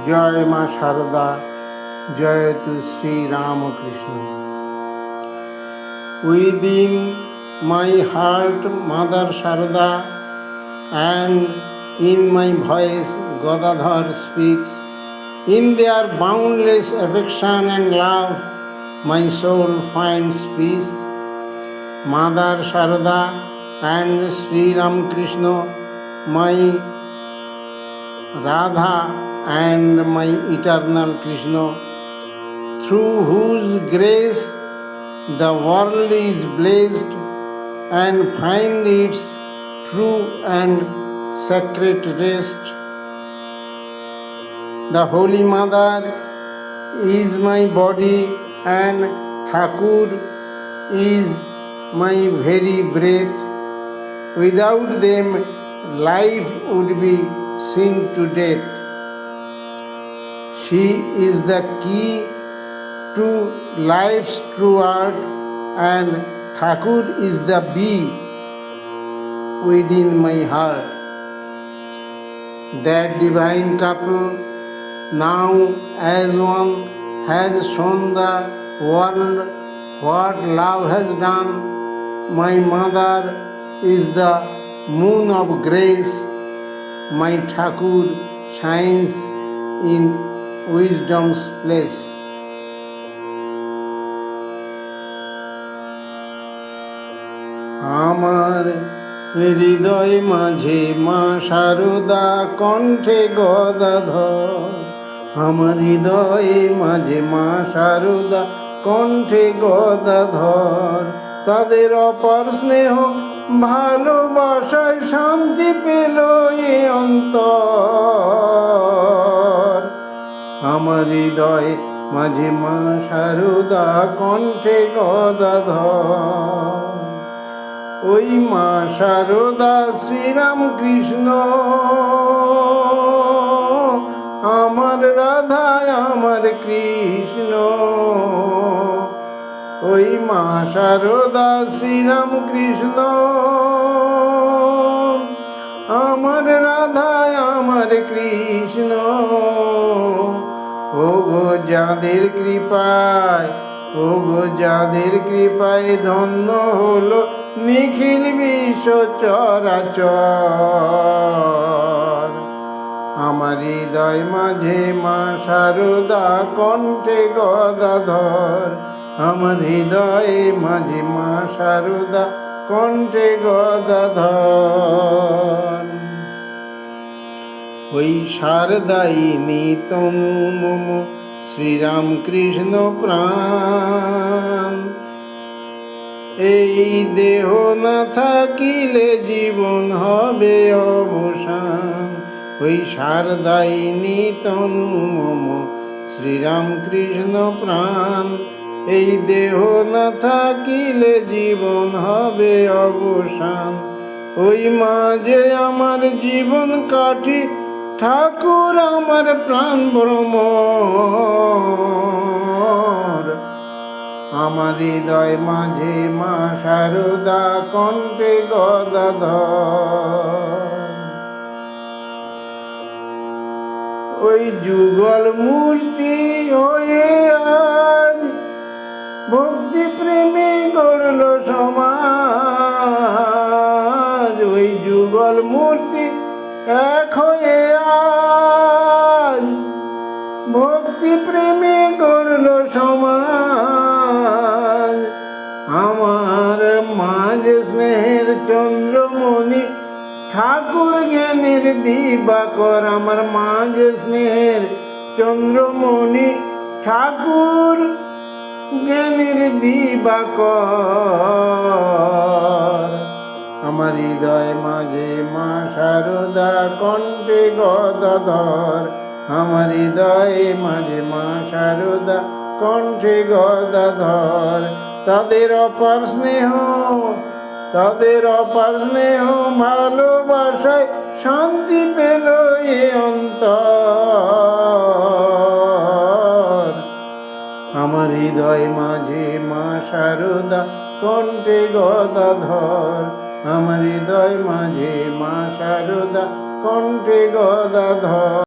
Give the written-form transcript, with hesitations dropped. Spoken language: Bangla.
জয় মা শারদা, জয় তু Shri Ramakrishna. Within my heart, Mother Sharda, and in my voice, Gadadhar speaks. In their boundless affection and love, my soul finds peace. Mother Sharda and Sri Ramakrishna, my Radha and my eternal Krishna, through whose grace the world is blessed and find its true and sacred rest. The Holy Mother is my body and Thakur is my very breath. Without them, life would be sin to death. She is the key to life's true art, and Thakur is the bee within my heart. That divine couple, now as one, has shown the world what love has done. My mother is the moon of grace. My Thakur shines in wisdom's place. আমার হৃদয় মাঝে মা শারদা কণ্ঠে গদাধর। আমার হৃদয়ে মাঝে মা শারদা কণ্ঠে গদাধর। তাদের অপার স্নেহ ভালোবাসায় শান্তি পেল এ অন্তর। আমার হৃদয় মাঝে মা শারদা কণ্ঠে গদাধর। ওই মা শারদা শ্রীরামকৃষ্ণ, আমার রাধা আমার কৃষ্ণ। ওই মা শারদা শ্রীরামকৃষ্ণ, আমার রাধা আমার কৃষ্ণ। ও গো যাদের কৃপায়, ও গো যাদের কৃপায় ধন্য হলো নিখিল বিশ্ব চরাচর। আমার হৃদয় মাঝে মা শারদা কণ্ঠে গদাধর। আমার হৃদয়ে মাঝে মা শারদা কণ্ঠে গদাধর। ওই শারদায়িনী তনু মম শ্রীরামকৃষ্ণ প্রাণ। এই দেহ না থাকিলে জীবন হবে অবসান। ওই শারদায়িনী তনু মম শ্রীরামকৃষ্ণ প্রাণ। এই দেহ না থাকিলে জীবন হবে অবসান। ওই মাঝে আমার জীবন কাঠি, ঠাকুর আমার প্রাণ ভ্রমর। আমার হৃদয় মাঝে মা শারদা কণ্ঠে গদাধর। ওই যুগল মূর্তি হয়ে আজ ভক্তি প্রেমে গড়ল সমাজ। ওই যুগল মূর্তি এক হয়ে আজ ভক্তি প্রেমে গড়ল সমাজ। আমার মাঝ স্নেহের চন্দ্রমণি ঠাকুর জ্ঞানের দিবাকর। আমার মাঝ স্নেহের চন্দ্রমণি ঠাকুর জ্ঞানের দিবাকর। আমার হৃদয় মাঝে মা শারদা কণ্ঠে গদাধর। আমার হৃদয়ে মাঝে মা শারদা কণ্ঠে গদাধর। তাদের অপার স্নেহ, তাদের অপার স্নেহ ভালোবাসায় শান্তি পেল এ অন্তর। আমার হৃদয় মাঝে মা শারদা কণ্ঠে গদাধর। আমার হৃদয় মাঝে মা শারদা কণ্ঠে গদাধর।